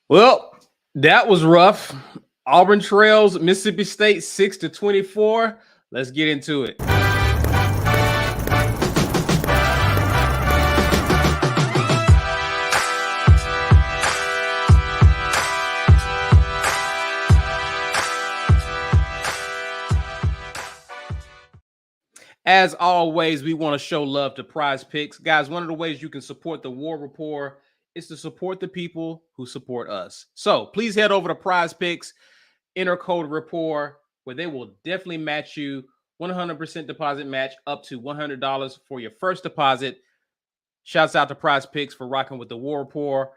Well, that was rough. Auburn trails Mississippi State 6-24. Let's get into it. As always, we want to show love to Prize Picks. Guys, one of the ways you can support the War Rapport is to support the people who support us. So please head over to Prize Picks, enter code Rapport, where they will definitely match you 100% deposit match up to $100 for your first deposit. Shouts out to Prize Picks for rocking with the War Rapport.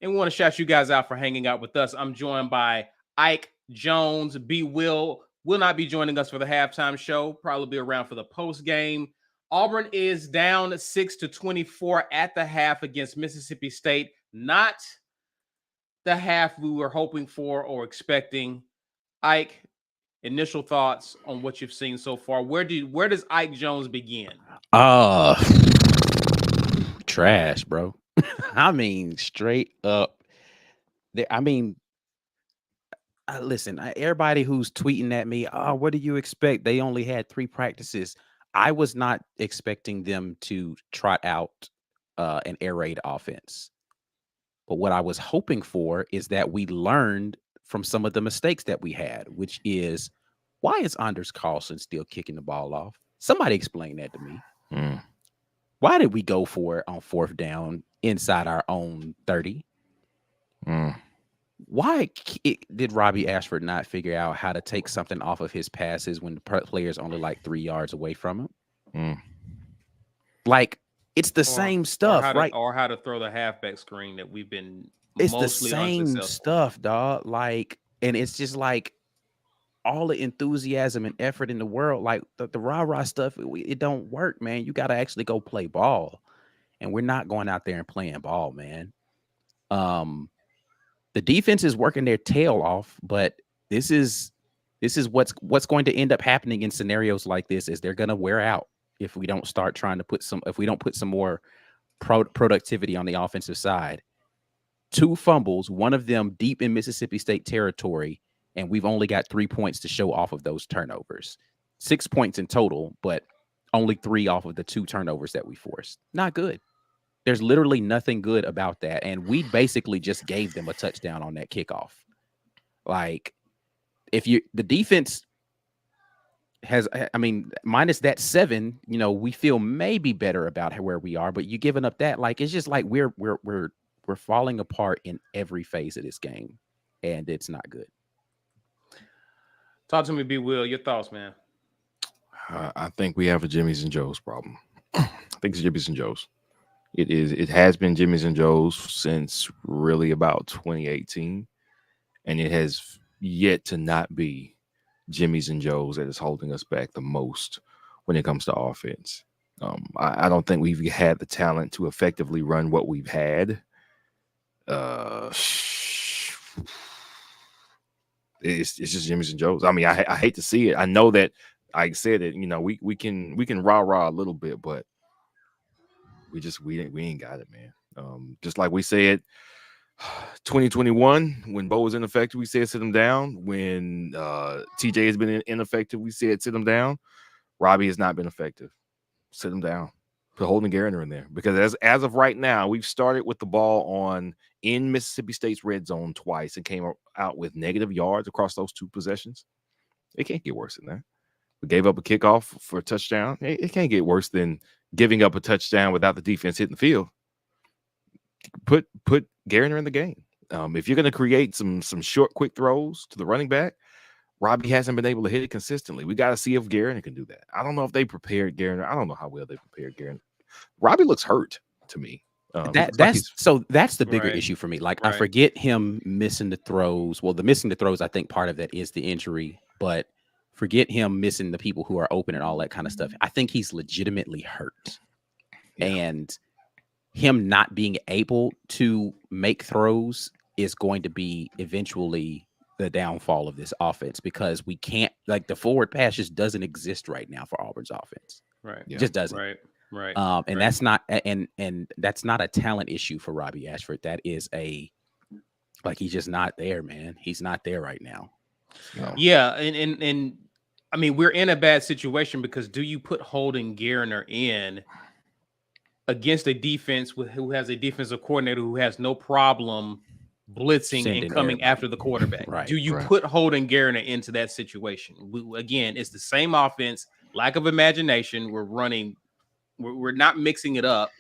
And we want to shout you guys out for hanging out with us. I'm joined by Ike Jones. B. Will not be joining us for the halftime show. Probably be around for the post game. Auburn is down 6-24 at the half against Mississippi State. Not the half we were hoping for or expecting. Ike, initial thoughts on what you've seen so far. Where does Ike Jones begin? Trash, bro. I mean, straight up. Listen, everybody who's tweeting at me, oh, what do you expect? They only had 3 practices. I was not expecting them to trot out an air raid offense. But what I was hoping for is that we learned from some of the mistakes that we had, which is, why is Anders Carlson still kicking the ball off? Somebody explain that to me. Why did we go for it on 4th down inside our own 30? Why did Robbie Ashford not figure out how to take something off of his passes when the player's only like 3 yards away from him? Like, it's the same stuff, right? Or how to throw the halfback screen that we've been It's mostly the same unsuccessful. stuff, dog. Like, and it's just like all the enthusiasm and effort in the world, like the rah-rah stuff, it don't work, man. You got to actually go play ball. And we're not going out there and playing ball, man. The defense is working their tail off, but this is what's going to end up happening in scenarios like this is they're going to wear out if we don't start trying to put some more productivity on the offensive side. 2 fumbles, one of them deep in Mississippi State territory, and we've only got 3 points to show off of those turnovers. 6 points in total, but only 3 off of the 2 turnovers that we forced. Not good. There's literally nothing good about that. And we basically just gave them a touchdown on that kickoff. Like, the defense has, I mean, minus that 7, we feel maybe better about where we are, but you giving up that, like, it's just like we're falling apart in every phase of this game, and it's not good. Talk to me, B. Will. Your thoughts, man. I think we have a Jimmy's and Joe's problem. I think it's Jimmy's and Joe's. It has been Jimmy's and Joe's since really about 2018, and it has yet to not be Jimmy's and Joe's that is holding us back the most when it comes to offense. I don't think we've had the talent to effectively run what we've had. It's just Jimmy's and Joe's. I mean, I hate to see it. I know that I said it. We can rah-rah a little bit, but we ain't got it, man. Just like we said, 2021 when Bo was ineffective, we said sit him down. When TJ has been ineffective, we said sit him down. Robbie has not been effective. Sit him down. Put Holden Garner in there, because as of right now, we've started with the ball in Mississippi State's red zone twice and came out with negative yards across those 2 possessions. It can't get worse than that. We gave up a kickoff for a touchdown. It can't get worse than giving up a touchdown without the defense hitting the field. Put Garner in the game. If you're going to create some short, quick throws to the running back, Robbie hasn't been able to hit it consistently. We got to see if Garner can do that. I don't know if they prepared Garner. I don't know how well they prepared Garner. Robbie looks hurt to me. That's the bigger issue for me. Like, I forget him missing the throws. Well, the missing the throws, I think part of that is the injury, but forget him missing the people who are open and all that kind of stuff. I think he's legitimately hurt. Yeah. And him not being able to make throws is going to be eventually the downfall of this offense, because we can't, like, the forward pass just doesn't exist right now for Auburn's offense. Right. It just doesn't. Right. And that's not and that's not a talent issue for Robbie Ashford. That is a Like he's just not there, man. He's not there right now. No. Yeah, and I mean we're in a bad situation because do you put Holden Garner in against a defense who has a defensive coordinator who has no problem blitzing and Sending coming everybody. after the quarterback? Right. Do you Right. put Holden Garner into that situation? Again, it's the same offense, lack of imagination. We're running, we're not mixing it up.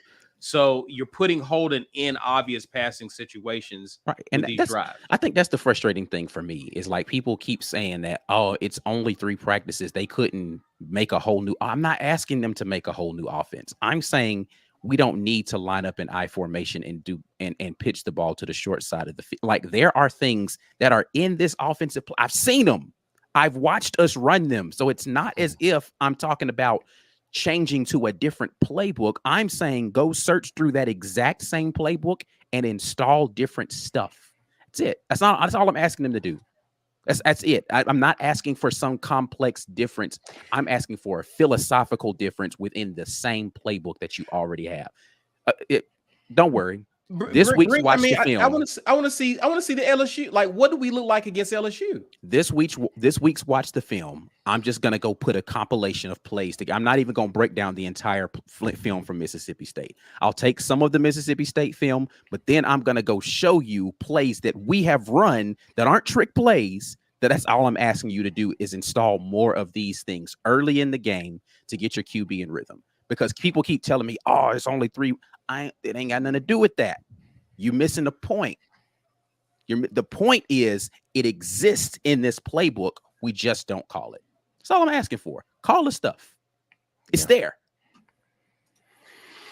So you're putting Holden in obvious passing situations Right. with And these that's, drives. I think that's the frustrating thing for me is like people keep saying that, oh, it's only 3 practices. They couldn't make a whole new. I'm not asking them to make a whole new offense. I'm saying we don't need to line up in I formation and do and pitch the ball to the short side of the field. Like there are things that are in this offensive. I've seen them. I've watched us run them. So it's not as if I'm talking about changing to a different playbook. I'm saying go search through that exact same playbook and install different stuff. That's it. That's all I'm asking them to do. That's it. I'm not asking for some complex difference. I'm asking for a philosophical difference within the same playbook that you already have. Don't worry. This week's watch the film. I want to see the LSU. Like, what do we look like against LSU? This week's watch the film. I'm just gonna go put a compilation of plays together. I'm not even gonna break down the entire film from Mississippi State. I'll take some of the Mississippi State film, but then I'm gonna go show you plays that we have run that aren't trick plays. That's all I'm asking you to do is install more of these things early in the game to get your QB in rhythm. Because people keep telling me, "Oh, it's only 3." It ain't got nothing to do with that. You're missing the point. The point is it exists in this playbook. We just don't call it. That's all I'm asking for. Call the stuff. It's there.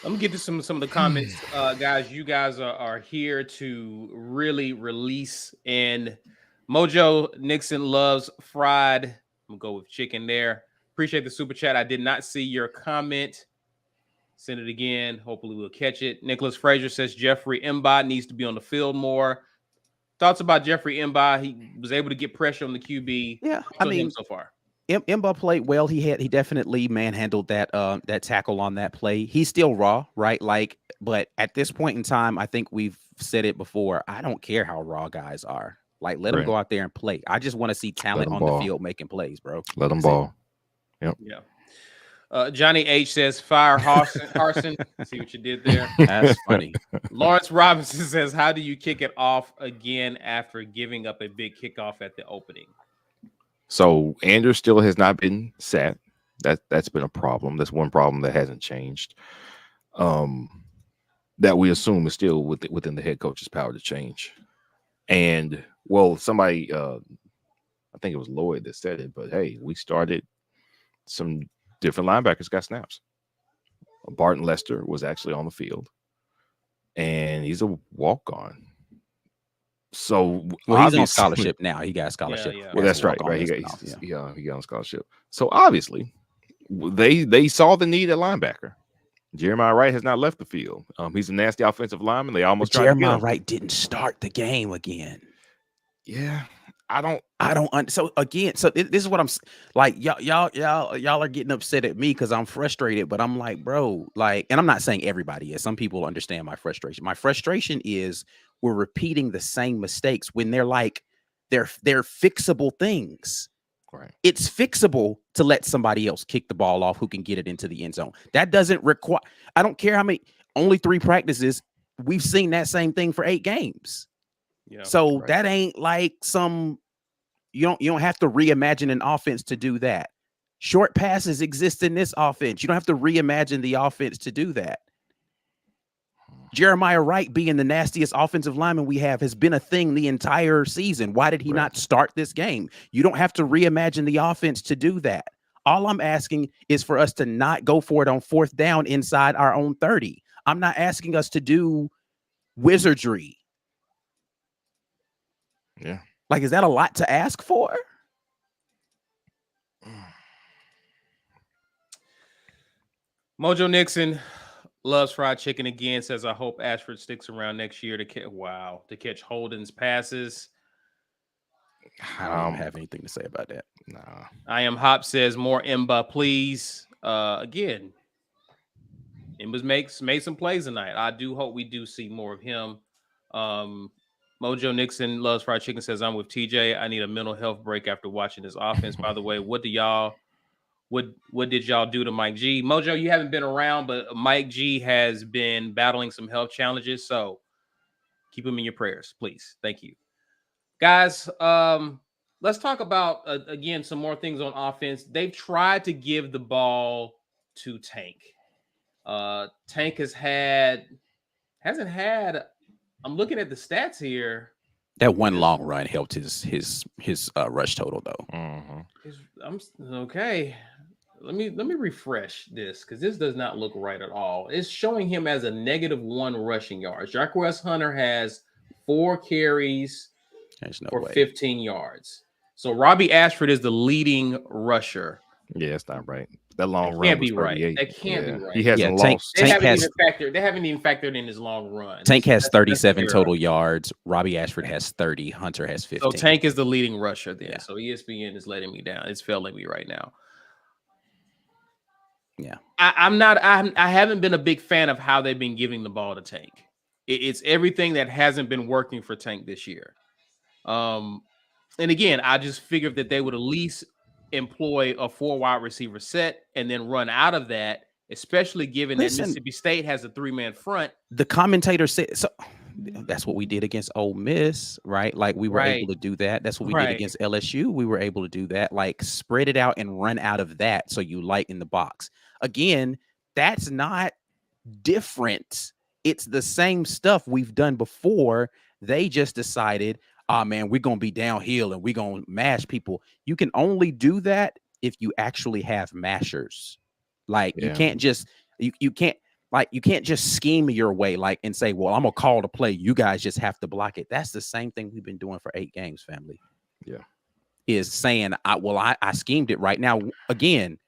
Let me get to some of the comments, guys. You guys are here to really release. And Mojo Nixon loves fried. I'm gonna go with chicken there. Appreciate the super chat. I did not see your comment. Send it again. Hopefully we'll catch it. Nicholas Frazier says Jeffrey Mbah needs to be on the field more. Thoughts about Jeffrey Mbah? He was able to get pressure on the QB. Yeah, I mean, him so far. Mbah played well. He definitely manhandled that tackle on that play. He's still raw, right? Like, but at this point in time, I think we've said it before. I don't care how raw guys are. Like, let them go out there and play. I just want to see talent on the field making plays, bro. Let them ball. Yep. Yeah. Johnny H says, fire Harsin. See what you did there? That's funny. Lawrence Robinson says, how do you kick it off again after giving up a big kickoff at the opening? So Andrews still has not been sat. That's been a problem. That's one problem that hasn't changed. That we assume is still within the head coach's power to change. And well, somebody, I think it was Lloyd that said it, but hey, we started some different linebackers got snaps. Barton Lester was actually on the field, and he's a walk-on. So he's on scholarship now. He got a scholarship. Yeah. Well, that's right. He got on scholarship. So obviously, they saw the need at linebacker. Jeremiah Wright has not left the field. He's a nasty offensive lineman. They almost tried to get him. Jeremiah Wright didn't start the game again. Yeah, I don't. So again, this is what I'm like. Y'all are getting upset at me because I'm frustrated. But I'm like, bro, like, and I'm not saying everybody is. Some people understand my frustration. My frustration is we're repeating the same mistakes when they're fixable things. Right. It's fixable to let somebody else kick the ball off who can get it into the end zone. That doesn't require. I don't care how many. Only 3 practices. We've seen that same thing for 8 games. Yeah. So that ain't like some. You don't have to reimagine an offense to do that. Short passes exist in this offense. You don't have to reimagine the offense to do that. Jeremiah Wright being the nastiest offensive lineman we have has been a thing the entire season. Why did he not start this game? You don't have to reimagine the offense to do that. All I'm asking is for us to not go for it on 4th down inside our own 30. I'm not asking us to do wizardry. Yeah. Like, is that a lot to ask for? Mojo Nixon loves fried chicken again. Says, I hope Ashford sticks around next year to catch Holden's passes. I don't have anything to say about that. Nah. I am Hop says, more Mbah, please. Again, Mbah's made some plays tonight. I do hope we do see more of him. Mojo Nixon loves fried chicken says, I'm with TJ. I need a mental health break after watching this offense. By the way, what did y'all do to Mike G? Mojo, you haven't been around, but Mike G has been battling some health challenges. So keep him in your prayers, please. Thank you. Guys, let's talk about, again, some more things on offense. They've tried to give the ball to Tank. Tank hasn't had, I'm looking at the stats here. That one long run helped his rush total though. Mm-hmm. Okay. Let me refresh this because this does not look right at all. It's showing him as a -1 rushing yards. Jarquez Hunter has 4 carries for 15 yards. So Robbie Ashford is the leading rusher. Yeah, it's not right. That long run can't was be right. 38. That can't be right. He hasn't lost. They haven't even factored in his long run. Tank has 37 total yards. Robbie Ashford has 30. Hunter has 15. So Tank is the leading rusher then. Yeah. So ESPN is letting me down. It's failing me right now. Yeah. I haven't been a big fan of how they've been giving the ball to Tank. It's everything that hasn't been working for Tank this year. And again, I just figured that they would at least employ a 4 wide receiver set and then run out of that, especially given that Mississippi State has a 3-man front. The commentator said so. That's what we did against Ole Miss, right? Like we were able to do that. That's what we did against LSU. We were able to do that. Like spread it out and run out of that so you lighten the box. Again, that's not different. It's the same stuff we've done before. They just decided, oh man, we're gonna be downhill and we're gonna mash people. You can only do that if you actually have mashers. Like you can't just you can't just scheme your way like and say, well, I'm gonna call the play. You guys just have to block it. That's the same thing we've been doing for 8 games, family. Yeah. Is saying, I schemed it right now. Again,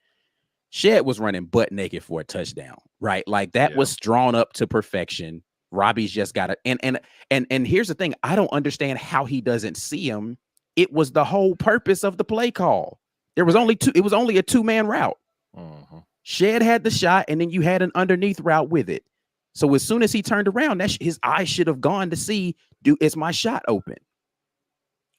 Shed was running butt naked for a touchdown, right? Like that was drawn up to perfection. Robbie's just got it. And here's the thing. I don't understand how he doesn't see him. It was the whole purpose of the play call. There was only 2. It was only a 2-man route. Mm-hmm. Shed had the shot, and then you had an underneath route with it. So as soon as he turned around, his eyes should have gone to see, is my shot open?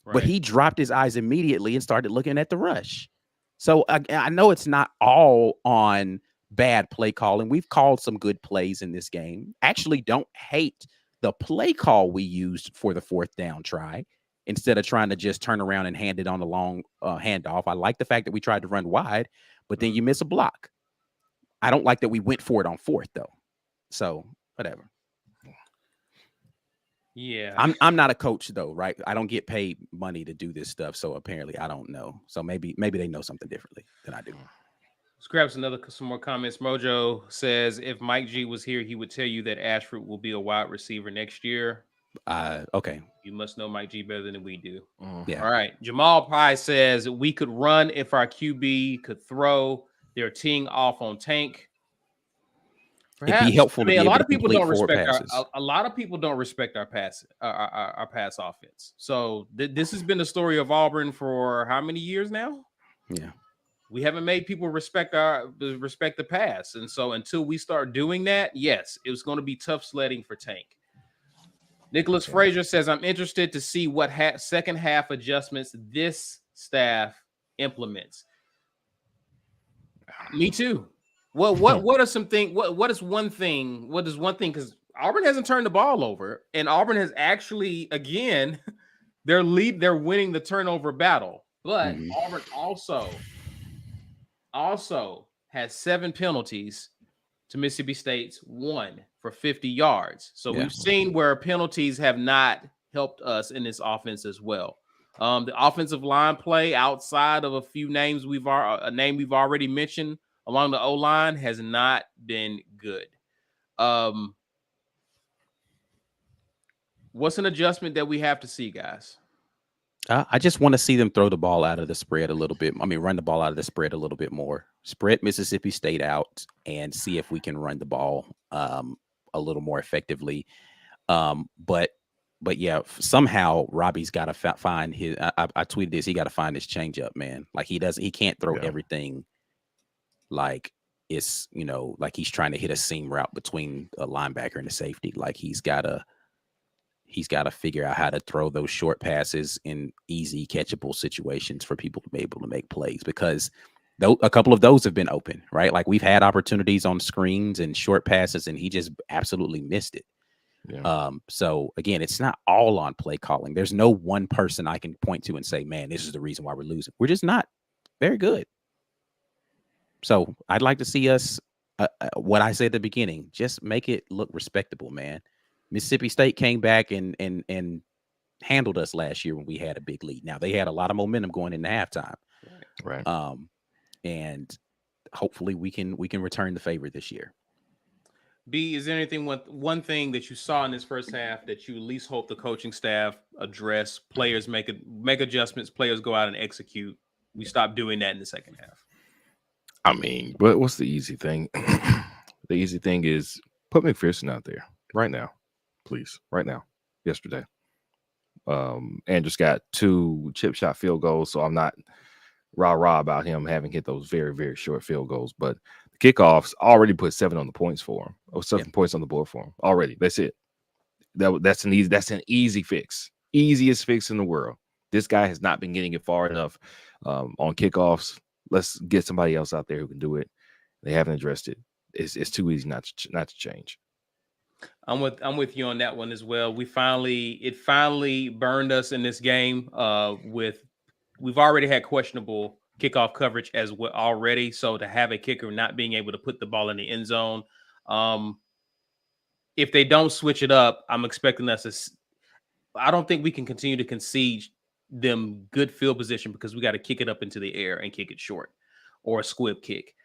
Right. But he dropped his eyes immediately and started looking at the rush. So I know it's not all on bad play calling. We've called some good plays in this game. Actually, don't hate the play call we used for the 4th down try instead of trying to just turn around and hand it on a long handoff. I like the fact that we tried to run wide, but then you miss a block. I don't like that we went for it on 4th though. So whatever. Yeah, I'm not a coach though, right? I don't get paid money to do this stuff, so apparently I don't know. So maybe they know something differently than I do. Let's grab some more comments. Mojo says, if Mike G was here, he would tell you that Ashford will be a wide receiver next year. Okay. You must know Mike G better than we do. Yeah. All right. Jamal Pye says, we could run if our QB could throw. They're teeing off on Tank. Perhaps. It'd be helpful. A lot of people don't respect a lot of people don't respect our pass offense. So this has been the story of Auburn for how many years now? Yeah, we haven't made people respect the pass, and so until we start doing that, yes, it was going to be tough sledding for Tank. Nicholas Frazier says, I'm interested to see what second half adjustments this staff implements. Me too. Well, what are some things? What is one thing? Because Auburn hasn't turned the ball over, and Auburn has actually, again, they're winning the turnover battle. But Auburn also has 7 penalties to Mississippi State's 1 for 50 yards. So we've seen where penalties have not helped us in this offense as well. The offensive line play outside of a few names we've already mentioned along the O-line has not been good. What's an adjustment that we have to see, guys? I just want to see them throw the ball out of the spread a little bit. I mean, run the ball out of the spread a little bit more. Spread Mississippi State out and see if we can run the ball a little more effectively. But yeah, somehow Robbie's got to find his. I tweeted this. He got to find his changeup, man. Like he can't throw everything. Like it's like he's trying to hit a seam route between a linebacker and a safety. Like he's got to he's got to figure out how to throw those short passes in easy catchable situations for people to be able to make plays, because a couple of those have been open, right? Like we've had opportunities on screens and short passes, and he just absolutely missed it. Yeah. So again, it's not all on play calling. There's no one person I can point to and say, man, this is the reason why we're losing. We're just not very good. So I'd like to see us, what I said at the beginning, just make it look respectable, man. Mississippi State came back and handled us last year when we had a big lead. Now they had a lot of momentum going into halftime. Right. And hopefully we can return the favor this year. B, is there anything one thing that you saw in this first half that you at least hope the coaching staff address? Players make adjustments, players go out and execute. We stop doing that in the second half. I mean, but what's the easy thing? The easy thing is put McPherson out there right now, please, right now. Yesterday, Andrews got 2 chip shot field goals, so I'm not rah about him having hit those very, very short field goals. But the kickoffs already put 7 on the points for him, or 7 points on the board for him already. That's it. That's an easy fix, easiest fix in the world. This guy has not been getting it far enough on kickoffs. Let's get somebody else out there who can do it. They haven't addressed it. It's too easy not to change. I'm with you on that one as well. It finally burned us in this game. We've already had questionable kickoff coverage as well already. So to have a kicker not being able to put the ball in the end zone, if they don't switch it up, I'm expecting us to. I don't think we can continue to concede them good field position because we got to kick it up into the air and kick it short, or a squib kick.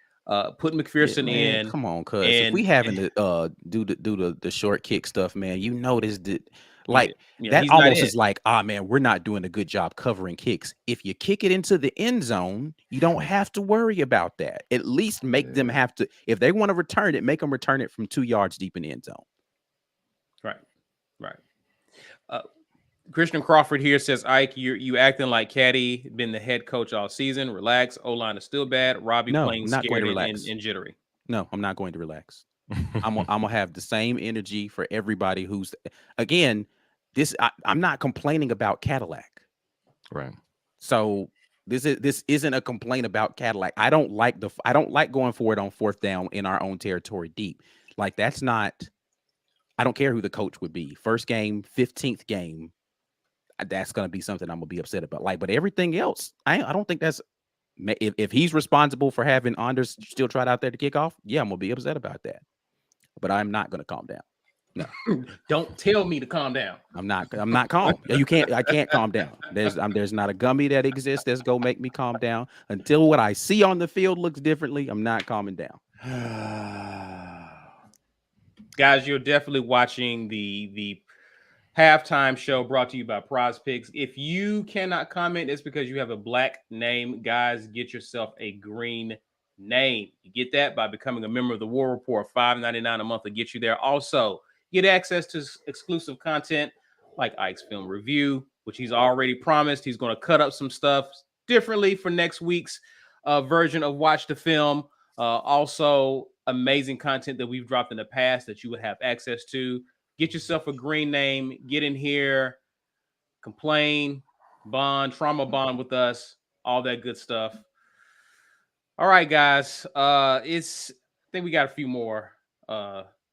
Put McPherson in. Come on, cuz if we having to do the short kick stuff, man, you notice that that almost is like, man, we're not doing a good job covering kicks. If you kick it into the end zone, you don't have to worry about that. At least make them have to, if they want to return it, make them return it from 2 yards deep in the end zone. Right. Christian Crawford here says, Ike, you acting like Caddy been the head coach all season. Relax. O-line is still bad. Robbie playing scared and jittery. No, I'm not going to relax. I'm gonna have the same energy for everybody who's, again, I'm not complaining about Cadillac. Right. So this isn't a complaint about Cadillac. I don't like going for it on 4th down in our own territory deep. Like that's not, I don't care who the coach would be. First game, 15th game, that's going to be something I'm going to be upset about. But everything else, I don't think that's, if he's responsible for having Anders still tried out there to kick off, yeah, I'm going to be upset about that. But I'm not going to calm down. No. Don't tell me to calm down. I'm not calm. I can't calm down. There's not a gummy that exists that's going to make me calm down. Until what I see on the field looks differently, I'm not calming down. Guys, you're definitely watching the halftime show brought to you by Prize Picks. If you cannot comment, it's because you have a black name. Guys, get yourself a green name. You get that by becoming a member of the War Report. $5.99 a month to get you there. Also, get access to exclusive content like Ike's film review, which he's already promised. He's going to cut up some stuff differently for next week's version of Watch the Film. Also, amazing content that we've dropped in the past that you would have access to. Get yourself a green name. Get in here. Complain, bond, trauma bond with us. All that good stuff. All right, guys. I think we got a few more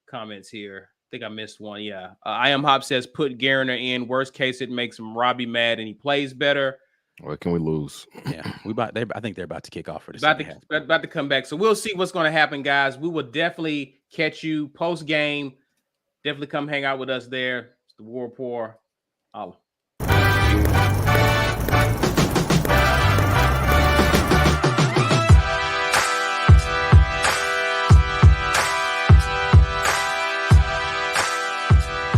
comments here. I think I missed one. Yeah. I Am Hop says put Garner in. Worst case, it makes him Robbie mad and he plays better. What can we lose? Yeah, I think they're about to kick off for the second half. About to come back. So we'll see what's going to happen, guys. We will definitely catch you post game. Definitely come hang out with us there. It's the War Report. Holla.